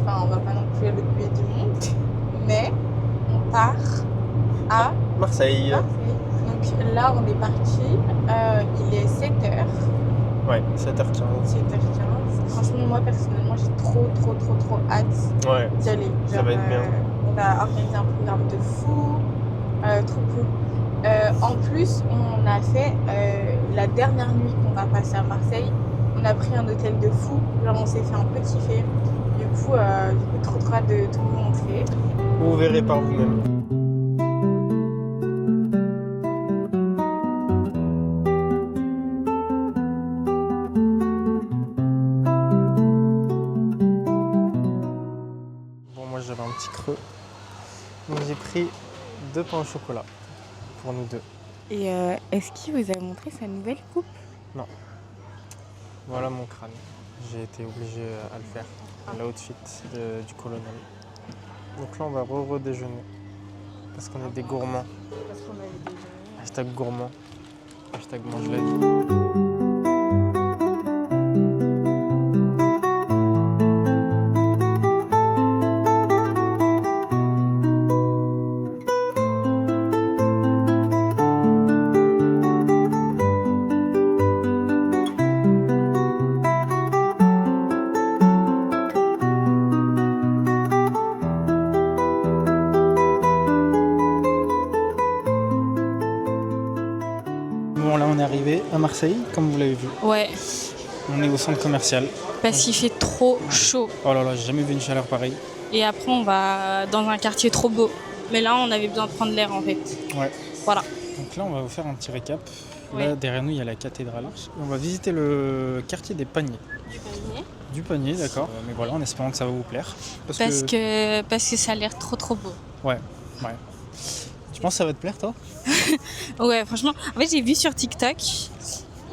enfin on va pas non plus à l'autre bout du monde, mais on part à Marseille. Marseille. Donc là on est parti, il est 7h. Ouais, 7h15. 7h15. Franchement moi personnellement j'ai trop hâte Ouais, d'y aller. ça va être bien. On a organisé un programme de fou, trop cool. En plus, on a fait la dernière nuit qu'on va passer à Marseille. On a pris un hôtel de fou. Genre, on s'est fait un peu kiffer. Du coup, trop hâte de tout vous montrer. Vous verrez par vous-même. Bon, moi j'avais un petit creux. Donc j'ai pris 2 pains au chocolat pour nous deux. Et est-ce qu'il vous a montré sa nouvelle coupe? Voilà mon crâne. J'ai été obligé à le faire. L'outfit du colonel. Donc là on va redéjeuner. Parce qu'on est des gourmands. Parce qu'on avait déjeuné. Hashtag gourmand. Hashtag mange la vie. Bon là on est arrivé à Marseille, comme vous l'avez vu. Ouais, On est au centre commercial. parce qu'il fait trop chaud. Oh là là, j'ai jamais vu une chaleur pareille. Et après, on va dans un quartier trop beau. Mais là, on avait besoin de prendre l'air en fait. Ouais. Voilà. Donc là on va vous faire un petit récap. Là Ouais. derrière nous il y a la cathédrale. On va visiter le quartier des paniers. Du panier, d'accord. Mais voilà, en espérant que ça va vous plaire. Parce que ça a l'air trop beau. Ouais. Tu penses que ça va te plaire toi? Ouais, franchement, en fait, j'ai vu sur TikTok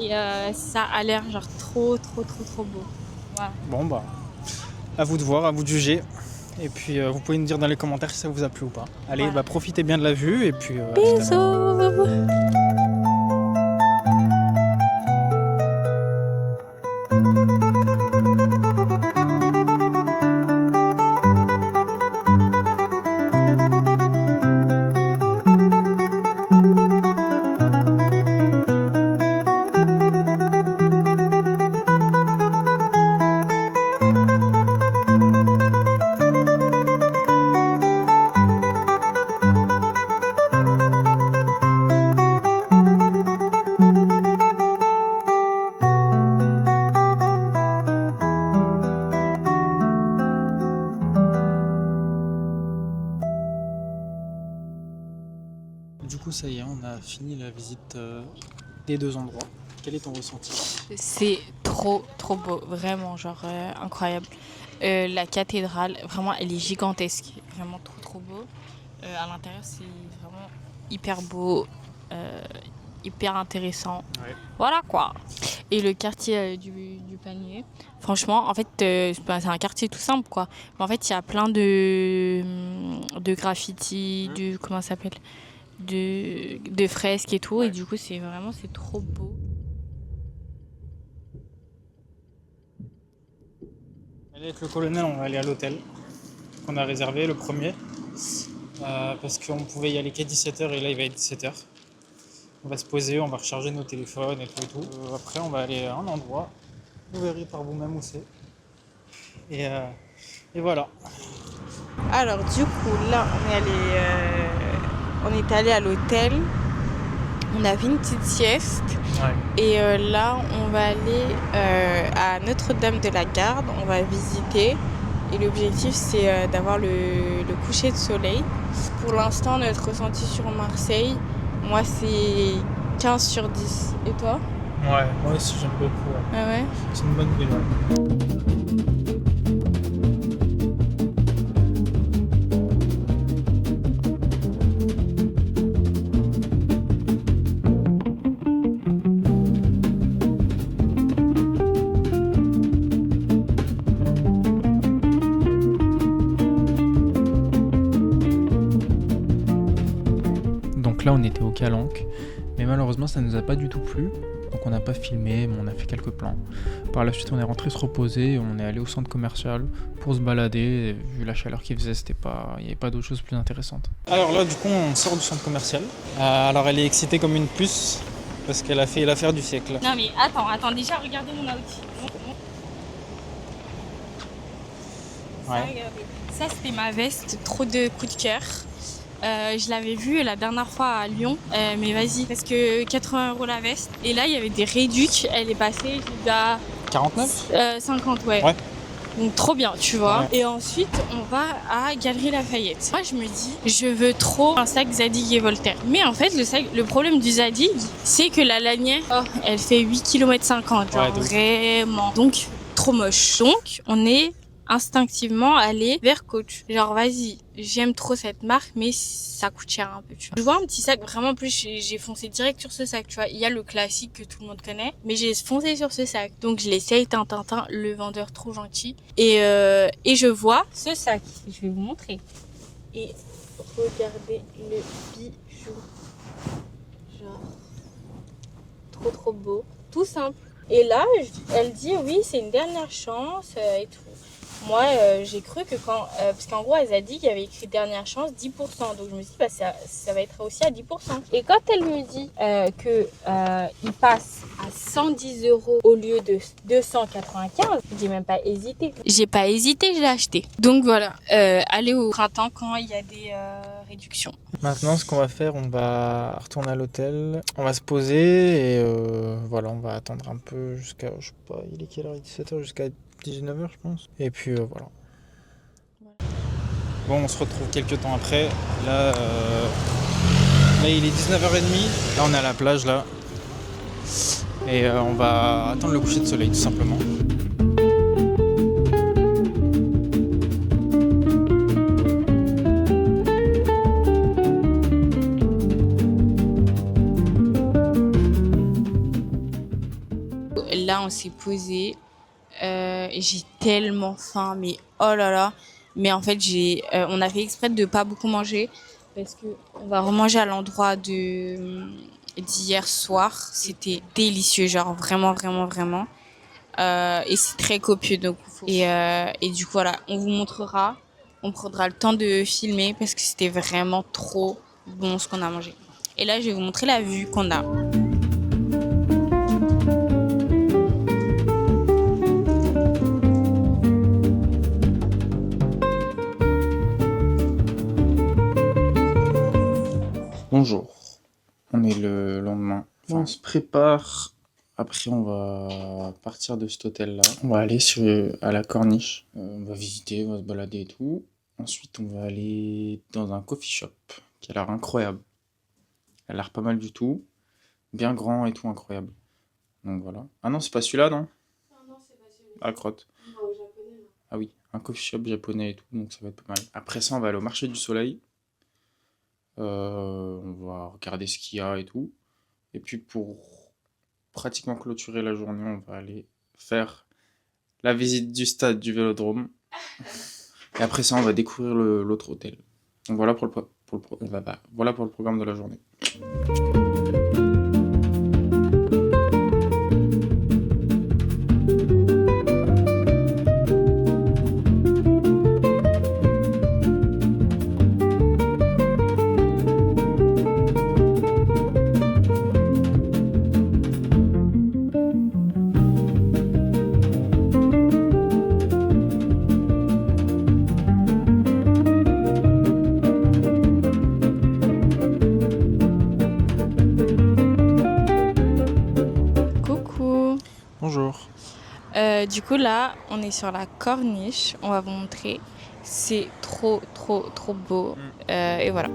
et ça a l'air genre trop beau. Voilà. Bon bah, à vous de voir, à vous de juger. Et puis vous pouvez nous dire dans les commentaires si ça vous a plu ou pas. Allez, Voilà. profitez bien de la vue et puis... à tout à l'heure. Bisous. Du coup, ça y est, on a fini la visite des 2 endroits. Quel est ton ressenti? C'est trop beau, vraiment, genre incroyable. La cathédrale, vraiment, elle est gigantesque, vraiment trop beau. À l'intérieur, c'est vraiment hyper beau, hyper intéressant. Ouais. Voilà quoi. Et le quartier du panier, franchement, en fait, c'est un quartier tout simple quoi. Mais en fait, il y a plein de graffitis, comment ça s'appelle, de fresques et tout. Ouais. Et du coup, c'est trop beau. Allez, avec le colonel, on va aller à l'hôtel qu'on a réservé, le premier. Parce qu'on pouvait y aller qu'à 17h et là il va être 17h. On va se poser, on va recharger nos téléphones et tout. Après on va aller à un endroit, vous verrez par vous-même où c'est. Et voilà. Alors du coup là on est allé à l'hôtel, on a fait une petite sieste Ouais. et là on va aller à Notre-Dame de la Garde, on va visiter et l'objectif c'est d'avoir le coucher de soleil. Pour l'instant notre ressenti sur Marseille, moi c'est 15 sur 10 et toi? Ouais, moi aussi j'aime beaucoup. Ouais. Ah ouais? C'est une bonne ville. Ouais. Donc là on était au Calanque, mais malheureusement ça nous a pas du tout plu. Donc on n'a pas filmé, mais on a fait quelques plans. Par la suite, on est rentré se reposer, on est allé au centre commercial pour se balader. Et vu la chaleur qu'il faisait, il n'y avait pas d'autre chose plus intéressante. Alors là, du coup, on sort du centre commercial. Alors elle est excitée comme une puce parce qu'elle a fait l'affaire du siècle. Non mais attends, déjà regardez mon outil. Ouais. Ça c'était ma veste, trop de coups de cœur. Je l'avais vue la dernière fois à Lyon, mais vas-y, parce que 80 € la veste. Et là il y avait des réducs, elle est passée jusqu'à 49 50, ouais. Donc trop bien, tu vois. Ouais. Et ensuite, on va à Galeries Lafayette. Moi, je me dis, je veux trop un sac Zadig et Voltaire. Mais en fait, le problème du Zadig, c'est que la lanière, elle fait 8,50 km, genre vraiment. Donc, trop moche. Donc, on est instinctivement allé vers Coach. Genre, vas-y, j'aime trop cette marque, mais ça coûte cher un peu, tu vois. Je vois un petit sac, vraiment, plus j'ai foncé direct sur ce sac, tu vois. Il y a le classique que tout le monde connaît, mais j'ai foncé sur ce sac. Donc, je l'essaye, tintin, le vendeur trop gentil. Et je vois ce sac. Je vais vous montrer. Et regardez le bijou. Genre, trop beau. Tout simple. Et là, elle dit, oui, c'est une dernière chance et tout. Moi, j'ai cru que parce qu'en gros, elle a dit qu'il y avait écrit dernière chance 10%. Donc, je me suis dit, bah, ça va être aussi à 10%. Et quand elle me dit il passe à 110 € au lieu de 295, j'ai même pas hésité. J'ai pas hésité, je l'ai acheté. Donc, voilà. Allez au printemps quand il y a des réductions. Maintenant, ce qu'on va faire, on va retourner à l'hôtel. On va se poser et voilà, on va attendre un peu jusqu'à, je sais pas, il est quelle heure? 17h jusqu'à 19h, je pense. Et puis voilà. Bon, on se retrouve quelques temps après. Là, il est 19h30. Là, on est à la plage, là. Et on va attendre le coucher de soleil, tout simplement. Là, on s'est posé. J'ai tellement faim, mais oh là là. Mais en fait, on a fait exprès de pas beaucoup manger parce que on va remanger à l'endroit d'hier soir. C'était délicieux, genre vraiment. Et c'est très copieux, donc et du coup voilà, on vous montrera. On prendra le temps de filmer parce que c'était vraiment trop bon ce qu'on a mangé. Et là, je vais vous montrer la vue qu'on a. Bonjour, on est le lendemain. Enfin, on se prépare. Après, on va partir de cet hôtel-là. On va aller à la Corniche. On va visiter, on va se balader et tout. Ensuite, on va aller dans un coffee shop qui a l'air incroyable. Elle a l'air pas mal du tout. Bien grand et tout, incroyable. Donc voilà. Ah non, c'est pas celui-là, non? Non, c'est pas celui-là. Ah, crotte. On va au japonais, là. Ah oui, un coffee shop japonais et tout, donc ça va être pas mal. Après ça, on va aller au marché du soleil. On va regarder ce qu'il y a et tout. Et puis pour pratiquement clôturer la journée, on va aller faire la visite du stade du Vélodrome. Et après ça, on va découvrir l'autre hôtel. Donc voilà pour le programme de la journée. Bonjour. Du coup là, on est sur la corniche. On va vous montrer. C'est trop beau. Et voilà.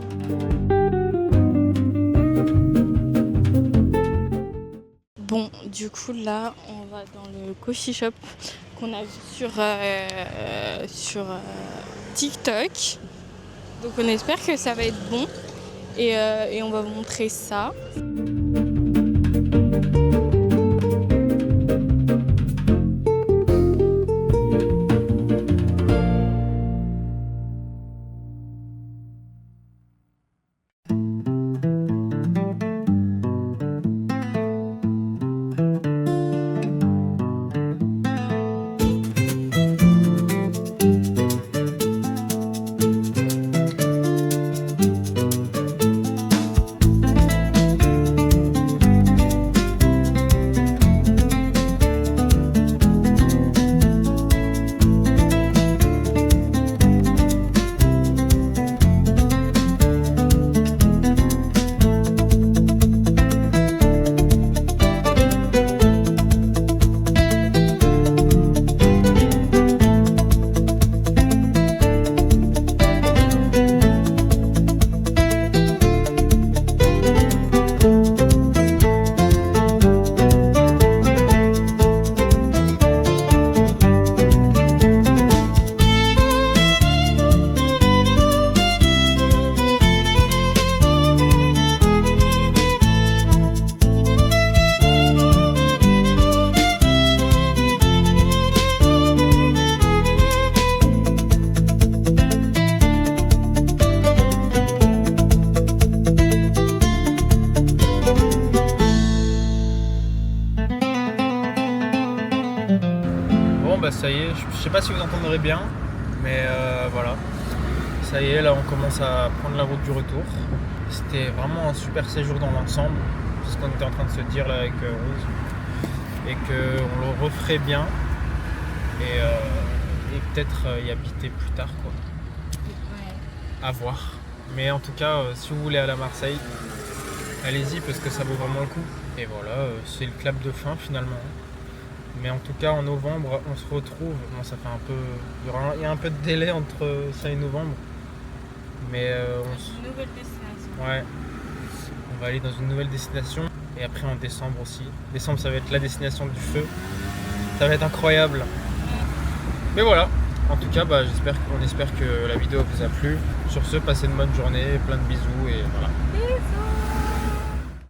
Bon, du coup là, on va dans le coffee shop qu'on a vu sur TikTok. Donc on espère que ça va être bon. Et on va vous montrer ça. ça y est, je sais pas si vous entendrez bien, mais voilà. Ça y est, là on commence à prendre la route du retour. C'était vraiment un super séjour dans l'ensemble, c'est ce qu'on était en train de se dire là avec Rose. Et qu'on le referait bien et peut-être y habiter plus tard quoi. Ouais. À voir. Mais en tout cas, si vous voulez aller à Marseille, allez-y parce que ça vaut vraiment le coup. Et voilà, c'est le clap de fin finalement. Mais en tout cas, en novembre, on se retrouve. Bon, ça fait un peu. Il y a un peu de délai entre ça et novembre. Mais Une nouvelle destination. ouais, on va aller dans une nouvelle destination. Et après en décembre aussi. Décembre, ça va être la destination du feu. Ça va être incroyable. Mais voilà. En tout cas, on espère que la vidéo vous a plu. Sur ce, passez une bonne journée, plein de bisous et voilà. Bisous.